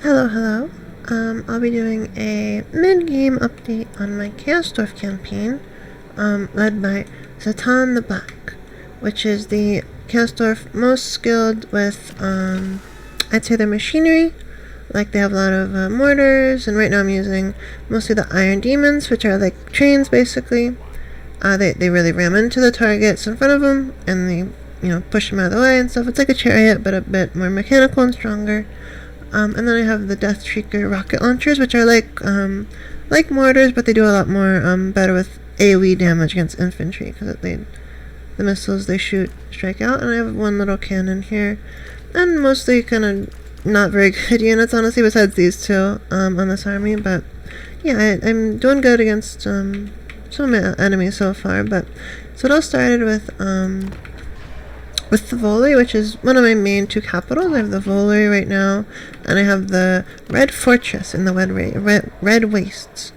Hello, hello. I'll be doing a mid-game update on my Chaos Dwarf campaign, led by Satan the Black, which is the Chaos Dwarf most skilled with, I'd say their machinery. Like, they have a lot of mortars, and right now I'm using mostly the Iron Demons, which are like trains, basically. They really ram into the targets in front of them, and they, push them out of the way and stuff. It's like a chariot, but a bit more mechanical and stronger. And then I have the Death Shrieker rocket launchers, which are like mortars, but they do a lot more better with AoE damage against infantry, because the missiles they shoot strike out. And I have one little cannon here, and mostly kind of not very good units, honestly, besides these two on this army. But yeah, I'm doing good against some enemies so far. But so it all started with the Voli, which is one of my main two capitals. I have the Voli right now, and I have the Red Fortress in the Red Wastes.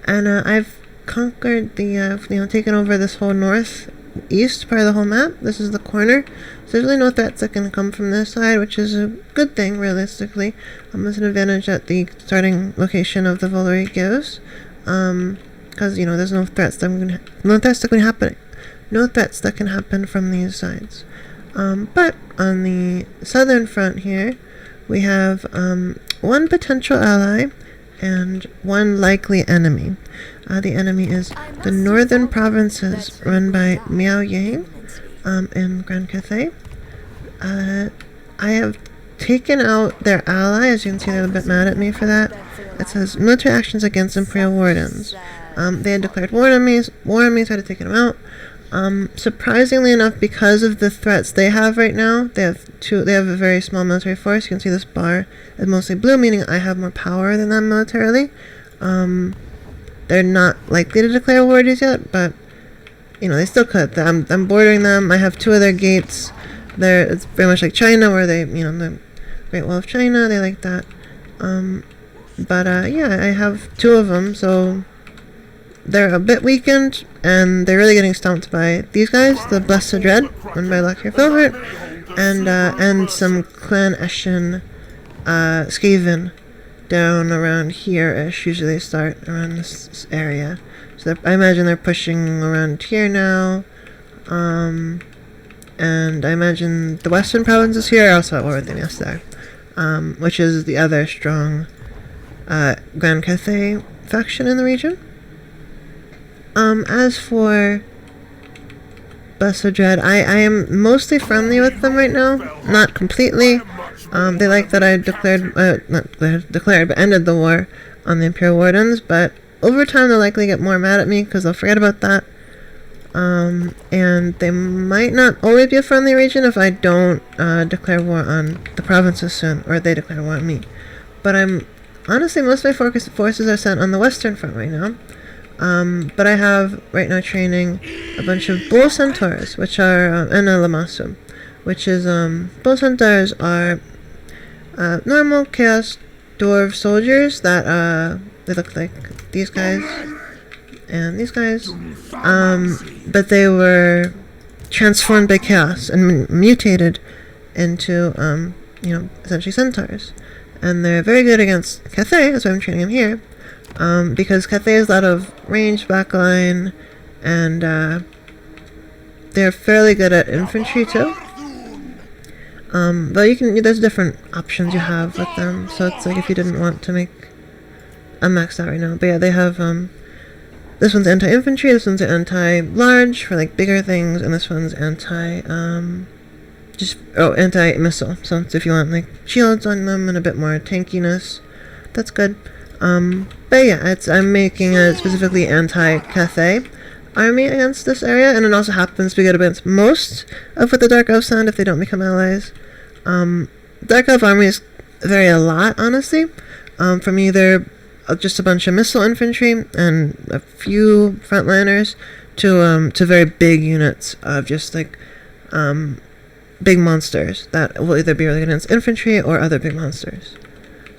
And I've conquered taken over this whole northeast part of the whole map. This is the corner. So there's really no threats that can come from this side, which is a good thing, realistically. It's an advantage that the starting location of the Voli gives. Because, there's no threats that can happen from these sides. But on the southern front here, we have one potential ally and one likely enemy. The enemy is the northern provinces run by Miao Yang in Grand Cathay. I have taken out their ally. As you can see, they're a bit mad at me for that. It says military actions against Imperial Wardens. They had declared war on me, so I had to take them out. Surprisingly enough, because of the threats they have right now, they have a very small military force. You can see this bar is mostly blue, meaning I have more power than them militarily. They're not likely to declare war just yet, but they still could. I'm bordering them. I have two of their gates. It's very much like China, where they, the Great Wall of China, they like that. I have two of them, so they're a bit weakened, and they're really getting stomped by these guys, the Blessed Dread, run by Lockyer Filbert, and some Clan Eshin Skaven down around here-ish. Usually they start around this area. So I imagine they're pushing around here now. And I imagine the western provinces here are also at war with them, yes, there. Which is the other strong Grand Cathay faction in the region. As for Blessed Dread, I am mostly friendly with them right now. Not completely. They like that I ended the war on the Imperial Wardens, but over time they'll likely get more mad at me because they'll forget about that. And they might not always be a friendly region if I don't declare war on the provinces soon, or they declare war on me. But honestly, most of my forces are sent on the western front right now. But I have right now training a bunch of bull centaurs, which are and a lamasu, which is bull centaurs are normal chaos dwarf soldiers that they look like these guys and these guys, but they were transformed by chaos and mutated into essentially centaurs, and they're very good against Cathay. That's why I'm training them here. Because Cathay has a lot of ranged backline, and they're fairly good at infantry too. But there's different options you have with them, so it's like if you didn't want to make a maxed out right now. But yeah, they have this one's anti-infantry, this one's anti-large for like bigger things, and this one's anti-missile. So if you want like shields on them and a bit more tankiness, that's good. But yeah, I'm making a specifically anti-Cathay army against this area, and it also happens to be good against most of what the Dark Elves send if they don't become allies. Dark Elf armies vary a lot, honestly. From either just a bunch of missile infantry and a few frontliners to very big units of just like big monsters that will either be really good against infantry or other big monsters.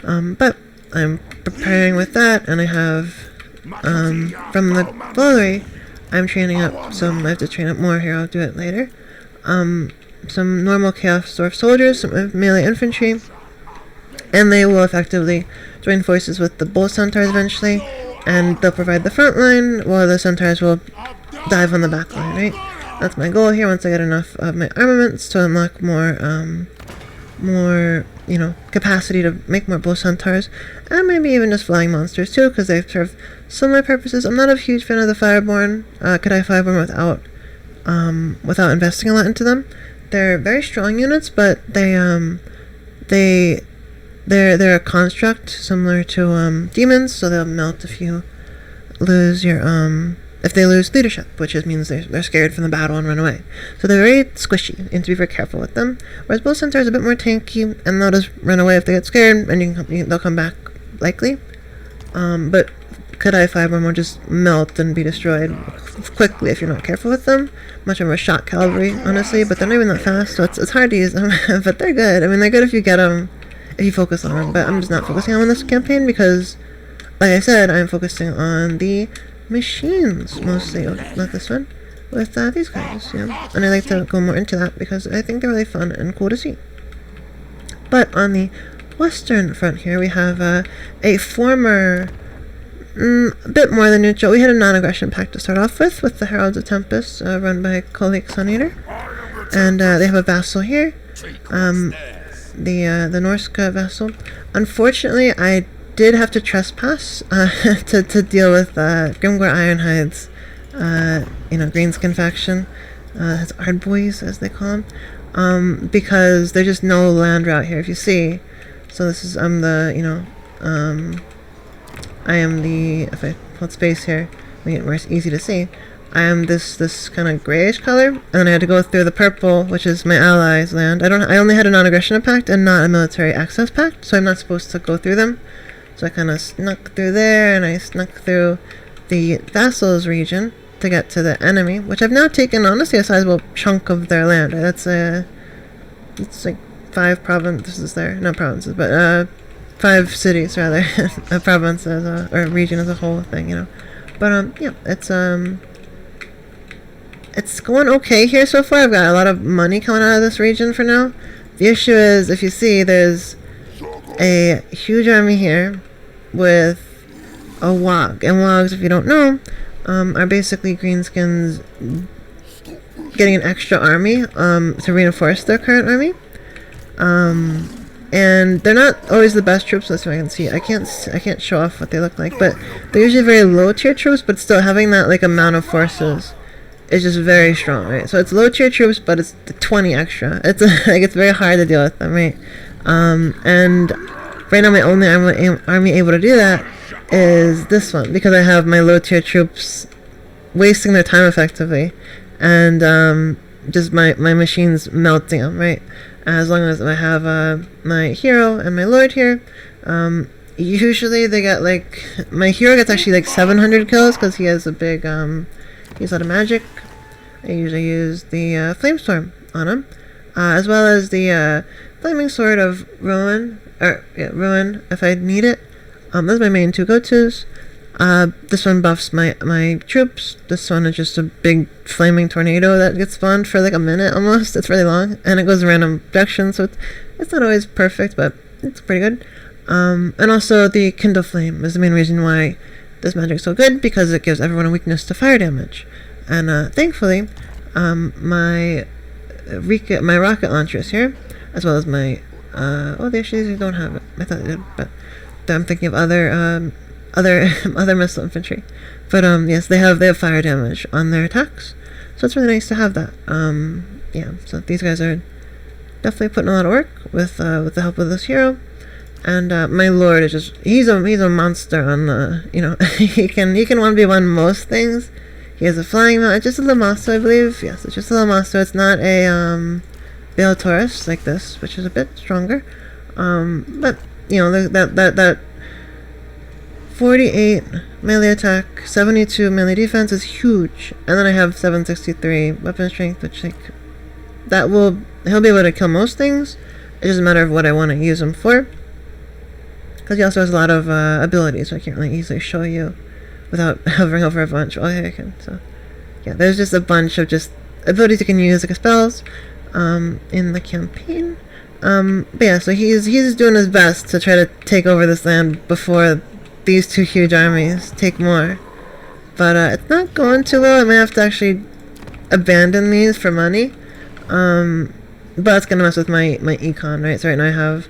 But I'm preparing with that, and I have from the Voli, I'm training up some. I have to train up more here. I'll do it later. Some normal Chaos Dwarf soldiers, some melee infantry, and they will effectively join forces with the bull centaurs eventually, and they'll provide the front line while the centaurs will dive on the back line, right? That's my goal here once I get enough of my armaments to unlock more, capacity to make more bull centaurs, and maybe even just flying monsters too, because they serve similar purposes. I'm not a huge fan of the Fireborn. Could I Fireborn without investing a lot into them? They're very strong units, but they're a construct similar to demons, so they'll melt if you lose your if they lose leadership, which just means they're scared from the battle and run away. So they're very squishy, and to be very careful with them. Whereas bull centaurs are a bit more tanky, and they'll just run away if they get scared, and they'll come back likely. But could I Fireborn will just melt and be destroyed quickly if you're not careful with them. Much more shot cavalry, honestly, but they're not even that fast, so it's hard to use them. But they're good. I mean, they're good if you get them, if you focus on them. But I'm just not focusing on them in this campaign because, like I said, I'm focusing on the machines mostly. Oh, not this one. With these guys, yeah. And I like to go more into that because I think they're really fun and cool to see. But on the western front here, we have a former, a bit more than neutral. We had a non-aggression pact to start off with the Heralds of Tempest, run by Colleague Suneater. And they have a vassal here, the Norska vassal. Unfortunately, I did have to trespass to deal with Grimgor Ironhide's, greenskin faction, his Ardboys as they call them, because there's just no land route here. If you see, so this is I am the, if I hold space here, make it more easy to see. I am this kind of grayish color, and then I had to go through the purple, which is my allies' land. I only had a non-aggression pact and not a military access pact, so I'm not supposed to go through them. So I kind of snuck through there, and I snuck through the vassals region to get to the enemy, which I've now taken, honestly, a sizable chunk of their land. It's like 5 provinces there, not provinces, but 5 cities rather, a province as or a region as a whole thing, But yeah, it's going okay here so far. I've got a lot of money coming out of this region for now. The issue is, if you see, there's a huge army here with a Wog. And Wogs, if you don't know, are basically greenskins getting an extra army to reinforce their current army. And they're not always the best troops. That's what I can see. I can't show off what they look like, but they're usually very low tier troops. But still, having that amount of forces is just very strong, right? So it's low tier troops, but it's 20 extra. It's it's very hard to deal with them, right? And right now my only army able to do that is this one, because I have my low tier troops wasting their time effectively, and just my machines melting them, right? As long as I have my hero and my lord here, usually they get my hero gets actually 700 kills because he has a big he has a lot of magic. I usually use the Flamestorm on him, as well as the Flaming Sword of Ruin, Ruin if I need it. Those are my main 2 go-tos. This one buffs my troops. This one is just a big flaming tornado that gets spawned for a minute almost. It's really long, and it goes in random directions, so it's not always perfect, but it's pretty good. And also the Kindle Flame is the main reason why this magic's so good, because it gives everyone a weakness to fire damage. And thankfully, my rocket launchers here, as well as my they actually don't have it. I thought they did, but I'm thinking of other missile infantry. But yes, they have fire damage on their attacks, so it's really nice to have that. Yeah, so these guys are definitely putting a lot of work with the help of this hero. And my lord is just he's a monster on the he can 1v1 most things. He has a flying mount. It's just a Lamasto, I believe. Yes, it's just a Lamasto. It's not a Bale Taurus like this, which is a bit stronger. But that 48 melee attack, 72 melee defense is huge. And then I have 763 weapon strength, which he'll be able to kill most things. It doesn't matter what I want to use him for, because he also has a lot of abilities, so I can't really easily show you without hovering over a bunch. Oh, yeah, I can. So, yeah, there's just a bunch of just abilities you can use, like spells, in the campaign. But yeah, so he's doing his best to try to take over this land before these two huge armies take more. But it's not going too well. I may have to actually abandon these for money. But it's gonna mess with my econ, right? So right now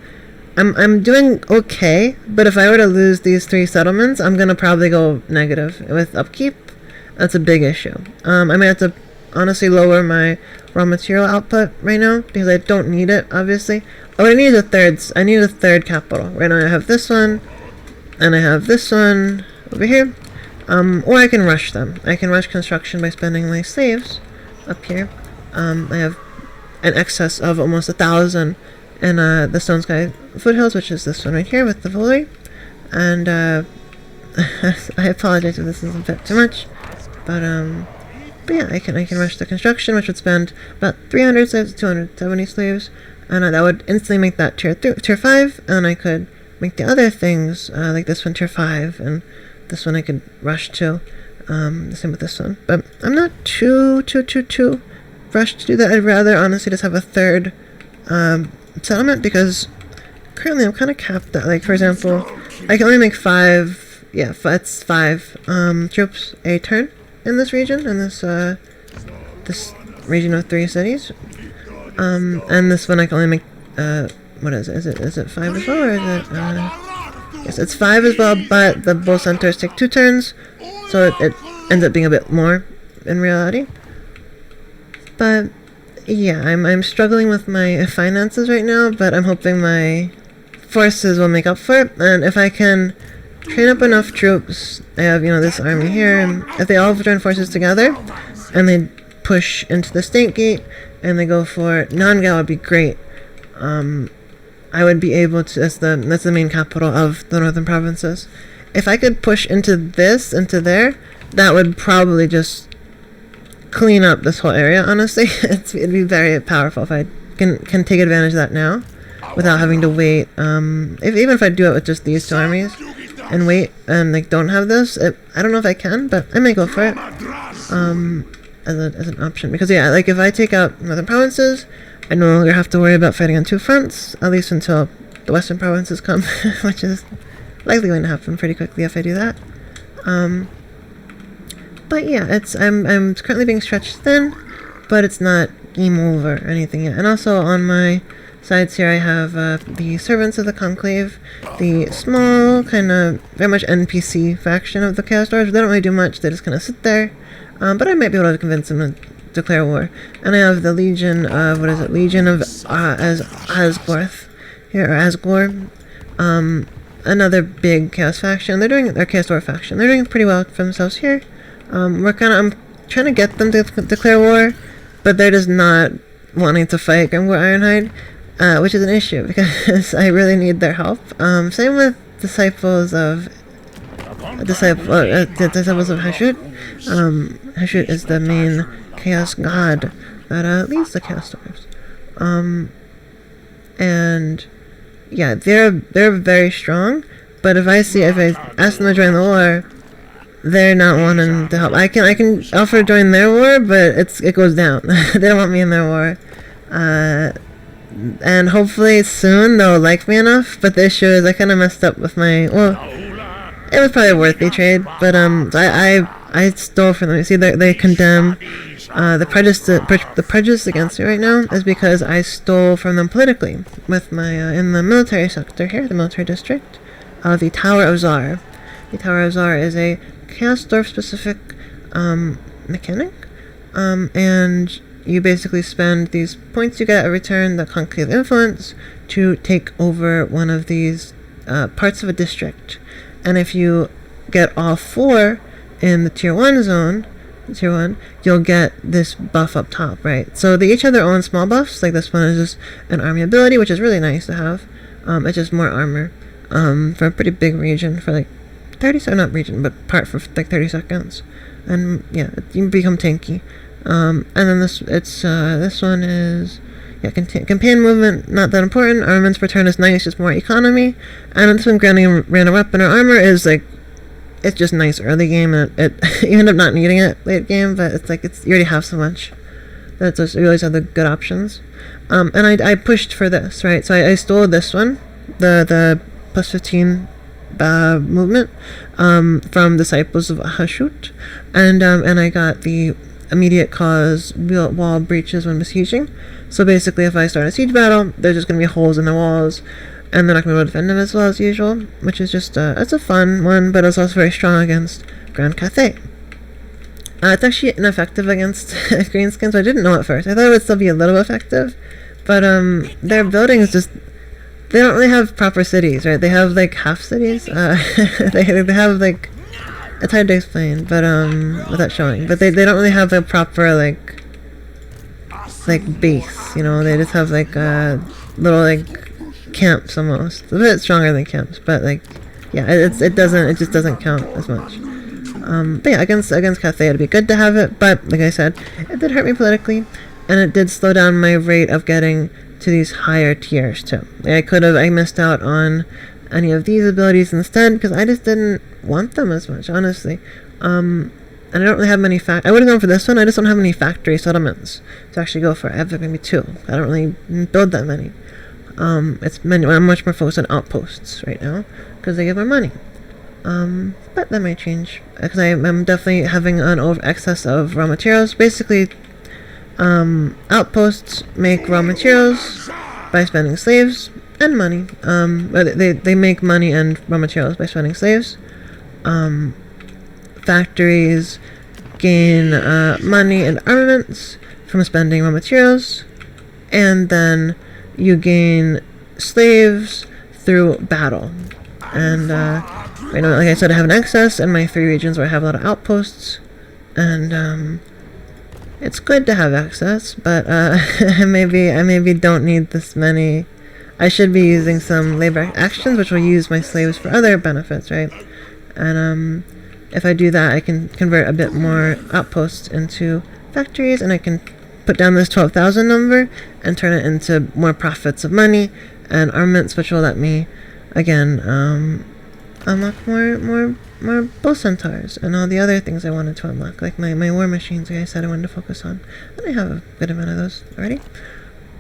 I'm doing okay, but if I were to lose these 3 settlements, I'm gonna probably go negative with upkeep. That's a big issue. I may have to honestly lower my raw material output right now because I don't need it, obviously. Oh, I need a third capital. Right now I have this one, and I have this one over here. Or I can rush them. I can rush construction by spending my slaves up here. I have an excess of almost 1,000 in the Stone Sky foothills, which is this one right here with the Volley. And I apologize if this is a bit too much, but yeah, I can rush the construction, which would spend about 300 slaves, 270 slaves, and that would instantly make that tier 5, and I could make the other things like this one tier 5, and this one I could rush to. The same with this one, but I'm not too rushed to do that. I'd rather honestly just have a third settlement because currently I'm kind of capped at, like, for example, I can only make 5. Yeah, it's 5 troops a turn in this region, in this region of 3 cities. And this one I can only make what is it? Is it 5 as well, or is it yes, it's 5 as well, but the both centers take 2 turns, so it ends up being a bit more in reality. But yeah, I'm struggling with my finances right now, but I'm hoping my forces will make up for it. And if I can train up enough troops, I have, this army here, and if they all join forces together and they push into the State Gate and they go for Nangal, would be great. I would be able to, that's the main capital of the northern provinces. If I could push into there, that would probably just clean up this whole area, honestly. It'd be very powerful if I can take advantage of that now without having to wait. Even if I do it with just these 2 armies and wait and don't have this, I don't know if I can, but I may go for it as an option, because yeah, if I take out northern provinces, I no longer have to worry about fighting on 2 fronts, at least until the western provinces come, which is likely going to happen pretty quickly if I do that. But yeah, I'm currently being stretched thin, but it's not game over or anything yet. And also on my sides here I have the Servants of the Conclave, the small, kind of very much NPC faction of the Chaos Dwarves. They don't really do much, they just kind of sit there. But I might be able to convince them to declare war. And I have the Legion of, Legion of Asgorth here, or Asgore. Another big Chaos faction. Their Chaos Dwarf faction. They're doing pretty well for themselves here. I'm trying to get them to declare war, but they're just not wanting to fight Grimgor Ironhide, which is an issue because I really need their help. Same with Disciples of Hashut. Hashut is the main chaos god that leads the Chaos Dwarves. And yeah, they're very strong, but if I ask them to join the war, they're not wanting to help. I can offer to join their war, but it goes down. They don't want me in their war. And hopefully soon they'll like me enough, but the issue is I kind of messed up with my, it was probably a worthy trade, but I stole from them. You see, they condemn the prejudice against me right now is because I stole from them politically with my in the military sector here, the military district, the Tower of Zar. The Tower of Zar is a Chaos Dwarf specific mechanic, and you basically spend these points you get every turn, the Conclave Influence, to take over one of these parts of a district. And if you get all 4 in the tier 1 zone, you'll get this buff up top, right? So they each have their own small buffs. Like this one is just an army ability, which is really nice to have. It's just more armor for a pretty big region for like 30 seconds, not region, but part for like 30 seconds. And yeah, you become tanky. And then this one is, yeah, campaign movement, not that important. Armaments per turn is nice, just more economy. And this one, granting random weapon or armor, is like, it's just nice early game, and you end up not needing it late game, but it's like you already have so much that you always have the good options. And I pushed for this, right? So I stole this one, the plus 15 movement from Disciples of Hashut, and I got the immediate cause wall breaches when besieging. So basically, if I start a siege battle, there's just going to be holes in the walls, and they're not going to be able to defend them as well as usual, which is just it's a fun one, but it's also very strong against Grand Cathay. It's actually ineffective against greenskins. I didn't know at first. I thought it would still be a little effective, but their buildings just, they don't really have proper cities, right? They have like half cities. They have like, it's hard to explain, but without showing. But they don't really have a proper like base, you know. They just have like little like camps almost. A bit stronger than camps, but like, yeah, it just doesn't count as much. But yeah, against Cathay it'd be good to have it, but like I said, it did hurt me politically, and it did slow down my rate of getting to these higher tiers too. Like I missed out on any of these abilities instead because I just didn't want them as much, honestly. And I don't really have many I would have gone for this one. I just don't have any factory settlements to actually go for. I have maybe 2. I don't really build that many. I'm much more focused on outposts right now because they give more money. But that might change because I'm definitely having an excess of raw materials. Basically, outposts make raw materials by spending slaves and money. They make money and raw materials by spending slaves. Factories gain money and armaments from spending raw materials, and then you gain slaves through battle. And right now, like I said, I have an excess in my 3 regions where I have a lot of outposts, and it's good to have excess, but I maybe don't need this many. I should be using some labor actions, which will use my slaves for other benefits, right? And if I do that, I can convert a bit more outposts into factories, and I can put down this 12,000 number and turn it into more profits of money and armaments, which will let me again unlock more bow centaurs and all the other things I wanted to unlock, like my war machines, like I said I wanted to focus on, and I have a good amount of those already.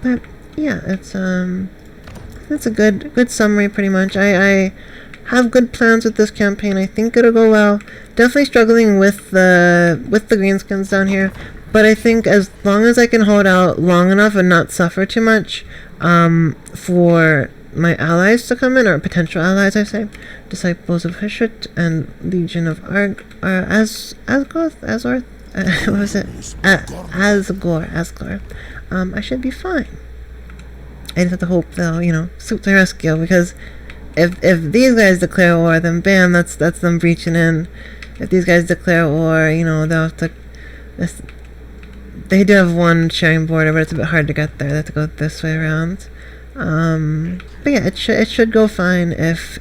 But yeah, it's a good summary pretty much. I have good plans with this campaign. I think it'll go well. Definitely struggling with the greenskins down here, but I think as long as I can hold out long enough and not suffer too much for my allies to come in, or potential allies, I say, Disciples of Hashut and Legion of Asgore, what was it? Asgore. I should be fine. I just have to hope they'll, swoop to the rescue, because if these guys declare war, then bam, that's them breaching in. If these guys declare war, they'll have to. They do have one sharing border, but it's a bit hard to get there. They have to go this way around. But yeah, it should go fine if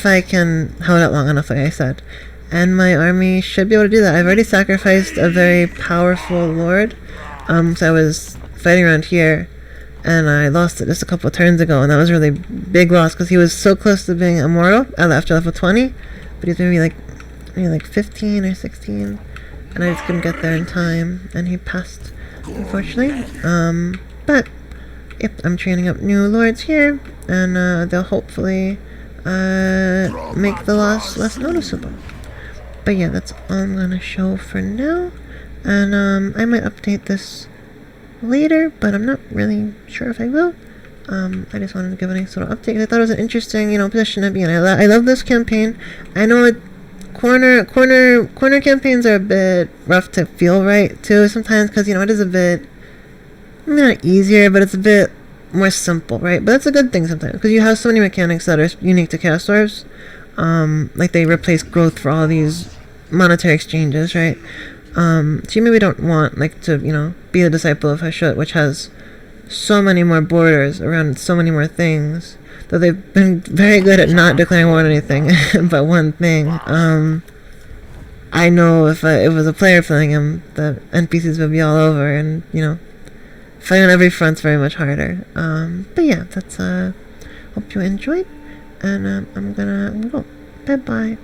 I can hold out long enough, like I said. And my army should be able to do that. I've already sacrificed a very powerful lord. So I was fighting around here, and I lost it just a couple of turns ago, and that was a really big loss because he was so close to being immortal after level 20, but he's maybe like 15 or 16, and I just couldn't get there in time, and he passed, unfortunately. But yep, I'm training up new lords here, and they'll hopefully make the loss less noticeable. But yeah, that's all I'm gonna show for now, and I might update this later, but I'm not really sure if I will. I just wanted to give a nice little update. I thought it was an interesting, position to be in. I love this campaign. I know corner campaigns are a bit rough to feel right too sometimes, because it is a bit, not easier, but it's a bit more simple, right? But that's a good thing sometimes, because you have so many mechanics that are unique to Chaos Dwarves. Like they replace growth for all these monetary exchanges, right? So you maybe don't want to be a disciple of Hashut, which has so many more borders around so many more things, though they've been very good at not declaring war on anything but one thing. I know if it was a player playing him, the NPCs would be all over, and fighting on every front's very much harder. But yeah, that's hope you enjoyed, and I'm gonna go. Bye bye.